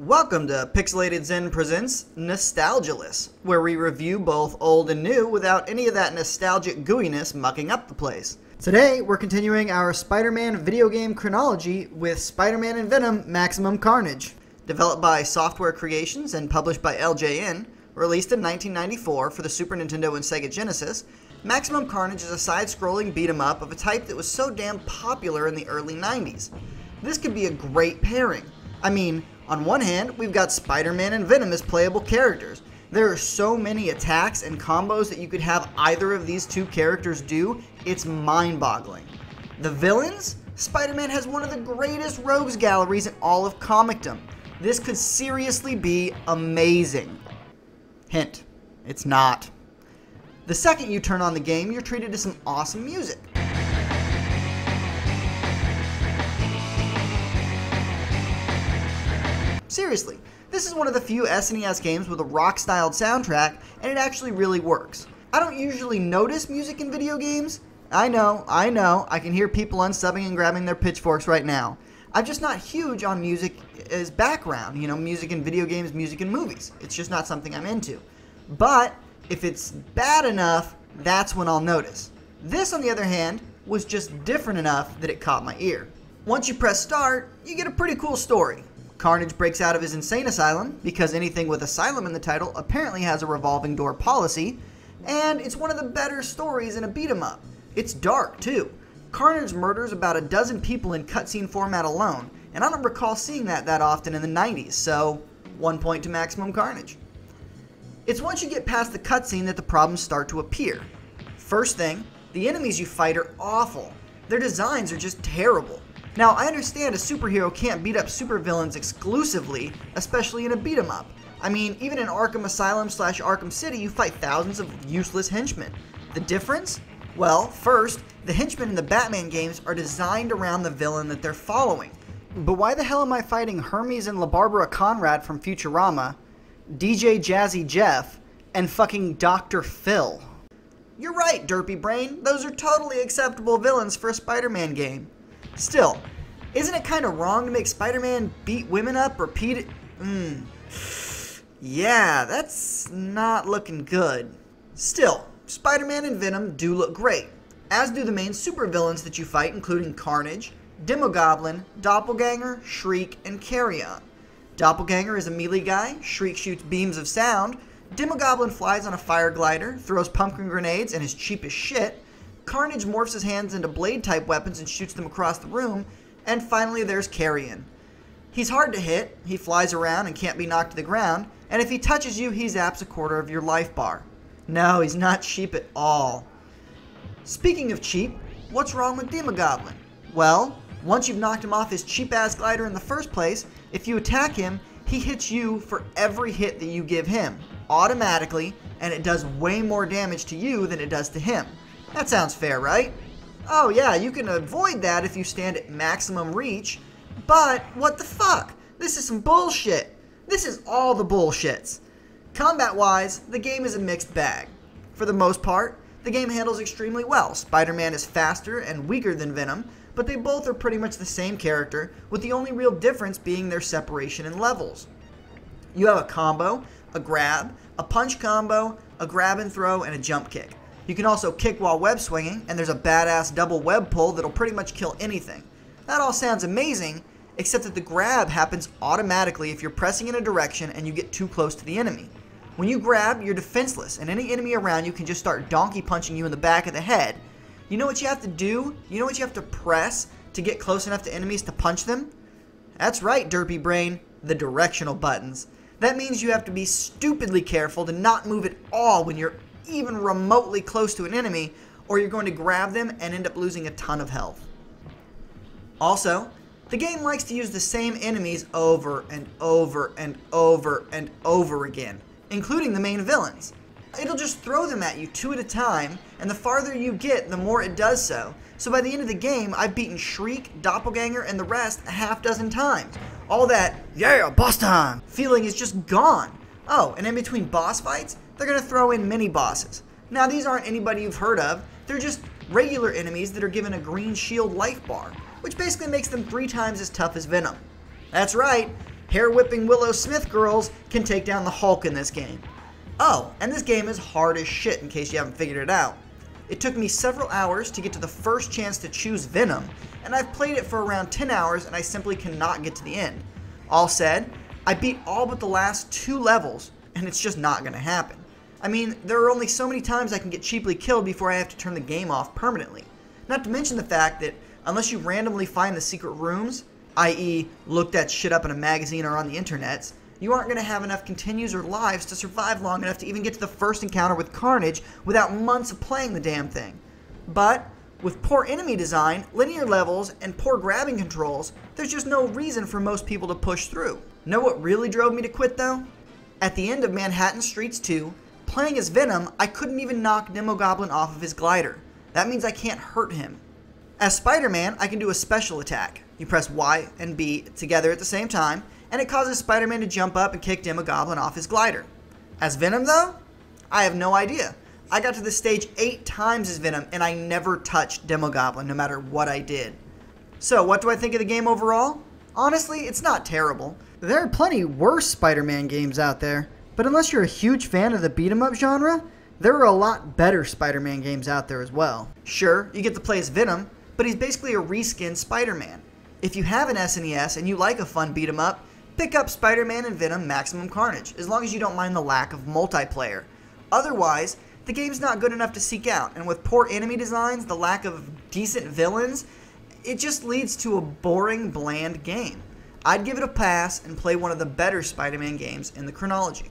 Welcome to Pixelated Zen Presents Nostalgialess, where we review both old and new without any of that nostalgic gooiness mucking up the place. Today, we're continuing our Spider-Man video game chronology with Spider-Man Venom Maximum Carnage. Developed by Software Creations and published by LJN, released in 1994 for the Super Nintendo and Sega Genesis, Maximum Carnage is a side-scrolling beat-em-up of a type that was so damn popular in the early 90s. This could be a great pairing. I mean, on one hand, we've got Spider-Man and Venom as playable characters. There are so many attacks and combos that you could have either of these two characters do, it's mind-boggling. The villains? Spider-Man has one of the greatest rogues galleries in all of comicdom. This could seriously be amazing. Hint, it's not. The second you turn on the game, you're treated to some awesome music. Seriously, this is one of the few SNES games with a rock-styled soundtrack, and it actually really works. I don't usually notice music in video games. I know, I can hear people unsubbing and grabbing their pitchforks right now. I'm just not huge on music as background, music in video games, music in movies. It's just not something I'm into. But if it's bad enough, that's when I'll notice. This, on the other hand, was just different enough that it caught my ear. Once you press start, you get a pretty cool story. Carnage breaks out of his insane asylum, because anything with asylum in the title apparently has a revolving door policy, and it's one of the better stories in a beat-em-up. It's dark, too. Carnage murders about a dozen people in cutscene format alone, and I don't recall seeing that often in the 90s, so 1 point to Maximum Carnage. It's once you get past the cutscene that the problems start to appear. First thing, the enemies you fight are awful. Their designs are just terrible. Now, I understand a superhero can't beat up supervillains exclusively, especially in a beat-em-up. I mean, even in Arkham Asylum / Arkham City, you fight thousands of useless henchmen. The difference? Well, first, the henchmen in the Batman games are designed around the villain that they're following. But why the hell am I fighting Hermes and LaBarbara Conrad from Futurama, DJ Jazzy Jeff, and fucking Dr. Phil? You're right, Derpy Brain. Those are totally acceptable villains for a Spider-Man game. Still, isn't it kind of wrong to make Spider-Man beat women up repeated? Yeah, that's not looking good. Still, Spider-Man and Venom do look great, as do the main supervillains that you fight, including Carnage, Demogoblin, Doppelganger, Shriek, and Carrion. Doppelganger is a melee guy, Shriek shoots beams of sound, Demogoblin flies on a fire glider, throws pumpkin grenades, and is cheap as shit. Carnage morphs his hands into blade-type weapons and shoots them across the room, and finally there's Carrion. He's hard to hit, he flies around and can't be knocked to the ground, and if he touches you, he zaps a quarter of your life bar. No, he's not cheap at all. Speaking of cheap, what's wrong with Demogoblin? Well, once you've knocked him off his cheap-ass glider in the first place, if you attack him, he hits you for every hit that you give him, automatically, and it does way more damage to you than it does to him. That sounds fair, right? Oh yeah, you can avoid that if you stand at maximum reach, but what the fuck? This is some bullshit. This is all the bullshits. Combat-wise, the game is a mixed bag. For the most part, the game handles extremely well. Spider-Man is faster and weaker than Venom, but they both are pretty much the same character, with the only real difference being their separation in levels. You have a combo, a grab, a punch combo, a grab and throw, and a jump kick. You can also kick while web swinging, and there's a badass double web pull that'll pretty much kill anything. That all sounds amazing, except that the grab happens automatically if you're pressing in a direction and you get too close to the enemy. When you grab, you're defenseless, and any enemy around you can just start donkey punching you in the back of the head. You know what you have to do? You know what you have to press to get close enough to enemies to punch them? That's right, Derpy Brain, the directional buttons. That means you have to be stupidly careful to not move at all when you're even remotely close to an enemy, or you're going to grab them and end up losing a ton of health. Also, the game likes to use the same enemies over and over and over and over again, including the main villains. It'll just throw them at you two at a time, and the farther you get, the more it does so. So by the end of the game, I've beaten Shriek, Doppelganger, and the rest a half dozen times. All that, yeah, boss time, feeling is just gone. Oh, and in between boss fights, they're going to throw in mini-bosses. Now, these aren't anybody you've heard of. They're just regular enemies that are given a green shield life bar, which basically makes them 3 times as tough as Venom. That's right, hair-whipping Willow Smith girls can take down the Hulk in this game. Oh, and this game is hard as shit in case you haven't figured it out. It took me several hours to get to the first chance to choose Venom, and I've played it for around 10 hours and I simply cannot get to the end. All said, I beat all but the last 2 levels, and it's just not going to happen. I mean, there are only so many times I can get cheaply killed before I have to turn the game off permanently. Not to mention the fact that unless you randomly find the secret rooms, i.e. look that shit up in a magazine or on the internets, you aren't going to have enough continues or lives to survive long enough to even get to the first encounter with Carnage without months of playing the damn thing. But with poor enemy design, linear levels, and poor grabbing controls, there's just no reason for most people to push through. Know what really drove me to quit though? At the end of Manhattan Streets 2, playing as Venom, I couldn't even knock Demogoblin off of his glider. That means I can't hurt him. As Spider-Man, I can do a special attack. You press Y and B together at the same time, and it causes Spider-Man to jump up and kick Demogoblin off his glider. As Venom though? I have no idea. I got to this stage 8 times as Venom, and I never touched Demogoblin, no matter what I did. So, what do I think of the game overall? Honestly, it's not terrible. There are plenty worse Spider-Man games out there, but unless you're a huge fan of the beat-em-up genre, there are a lot better Spider-Man games out there as well. Sure, you get to play as Venom, but he's basically a reskinned Spider-Man. If you have an SNES and you like a fun beat-em-up, pick up Spider-Man and Venom Maximum Carnage, as long as you don't mind the lack of multiplayer. Otherwise, the game's not good enough to seek out, and with poor enemy designs, the lack of decent villains, it just leads to a boring, bland game. I'd give it a pass and play one of the better Spider-Man games in the chronology.